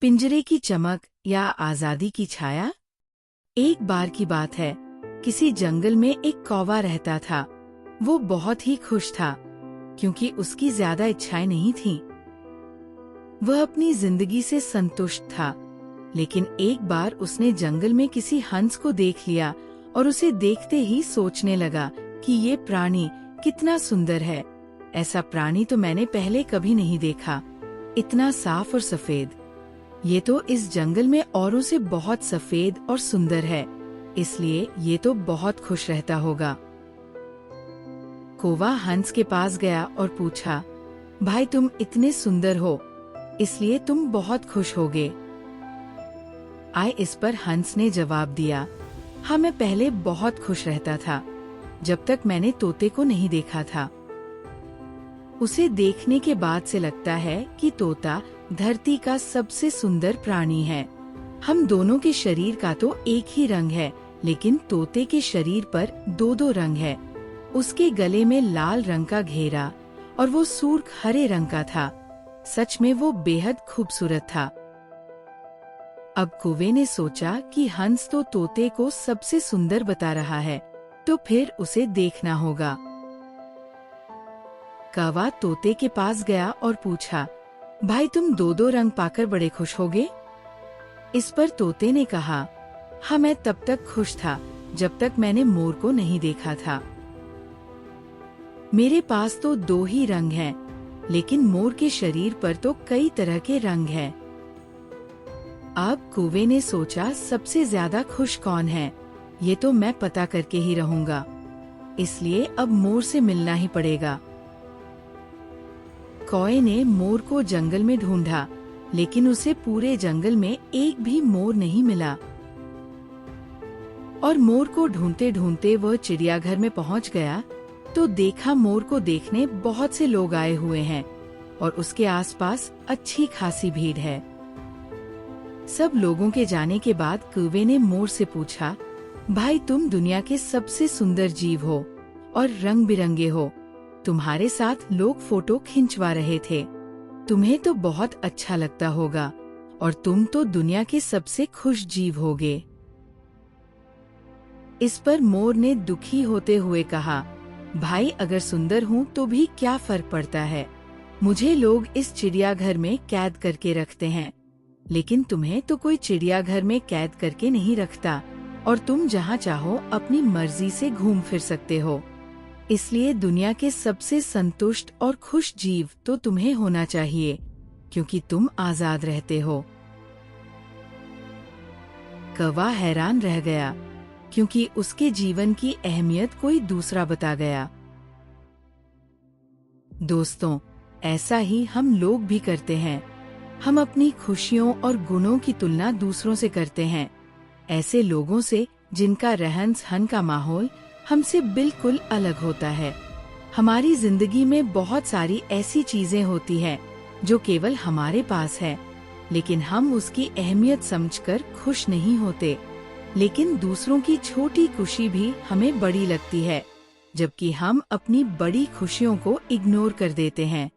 पिंजरे की चमक या आजादी की छाया। एक बार की बात है, किसी जंगल में एक कौवा रहता था। वो बहुत ही खुश था क्योंकि उसकी ज्यादा इच्छाएं नहीं थीं। वह अपनी जिंदगी से संतुष्ट था, लेकिन एक बार उसने जंगल में किसी हंस को देख लिया और उसे देखते ही सोचने लगा कि ये प्राणी कितना सुंदर है। ऐसा प्राणी तो मैंने पहले कभी नहीं देखा, इतना साफ और सफेद। ये तो इस जंगल में औरों से बहुत सफेद और सुंदर है, इसलिए ये तो बहुत खुश रहता होगा। कौवा हंस के पास गया और पूछा, भाई तुम इतने सुंदर हो, इसलिए तुम बहुत खुश होगे। इस पर हंस ने जवाब दिया, हाँ मैं पहले बहुत खुश रहता था, जब तक मैंने तोते को नहीं देखा था। उसे देखने के बाद से लगता है कि तोता धरती का सबसे सुंदर प्राणी है। हम दोनों के शरीर का तो एक ही रंग है, लेकिन तोते के शरीर पर दो दो रंग है। उसके गले में लाल रंग का घेरा और वो सुर्ख हरे रंग का था। सच में वो बेहद खूबसूरत था। अब कौवे ने सोचा कि हंस तो तोते को सबसे सुंदर बता रहा है, तो फिर उसे देखना होगा। कौवा तोते के पास गया और पूछा, भाई तुम दो दो रंग पाकर बड़े खुश होगे? इस पर तोते ने कहा, हाँ मैं तब तक खुश था जब तक मैंने मोर को नहीं देखा था। मेरे पास तो दो ही रंग हैं, लेकिन मोर के शरीर पर तो कई तरह के रंग हैं। अब कौवे ने सोचा, सबसे ज्यादा खुश कौन है, ये तो मैं पता करके ही रहूंगा, इसलिए अब मोर से मिलना ही पड़ेगा। कौवे ने मोर को जंगल में ढूंढा, लेकिन उसे पूरे जंगल में एक भी मोर नहीं मिला। और मोर को ढूंढते ढूंढते वह चिड़ियाघर में पहुंच गया तो देखा मोर को देखने बहुत से लोग आए हुए हैं और उसके आसपास अच्छी खासी भीड़ है। सब लोगों के जाने के बाद कौवे ने मोर से पूछा, भाई तुम दुनिया के सबसे सुंदर जीव हो और रंग बिरंगे हो, तुम्हारे साथ लोग फोटो खिंचवा रहे थे, तुम्हें तो बहुत अच्छा लगता होगा और तुम तो दुनिया के सबसे खुश जीव होगे। इस पर मोर ने दुखी होते हुए कहा, भाई अगर सुंदर हूँ तो भी क्या फर्क पड़ता है, मुझे लोग इस चिड़ियाघर में कैद करके रखते हैं, लेकिन तुम्हें तो कोई चिड़ियाघर में कैद करके नहीं रखता और तुम जहाँ चाहो अपनी मर्जी से घूम फिर सकते हो। इसलिए दुनिया के सबसे संतुष्ट और खुश जीव तो तुम्हें होना चाहिए, क्योंकि तुम आजाद रहते हो। कौवा हैरान रह गया, क्योंकि उसके जीवन की अहमियत कोई दूसरा बता गया। दोस्तों, ऐसा ही हम लोग भी करते हैं। हम अपनी खुशियों और गुणों की तुलना दूसरों से करते हैं, ऐसे लोगों से जिनका रहन सहन का माहौल हमसे बिल्कुल अलग होता है। हमारी जिंदगी में बहुत सारी ऐसी चीजें होती हैं जो केवल हमारे पास है, लेकिन हम उसकी अहमियत समझकर खुश नहीं होते। लेकिन दूसरों की छोटी खुशी भी हमें बड़ी लगती है, जबकि हम अपनी बड़ी खुशियों को इग्नोर कर देते हैं।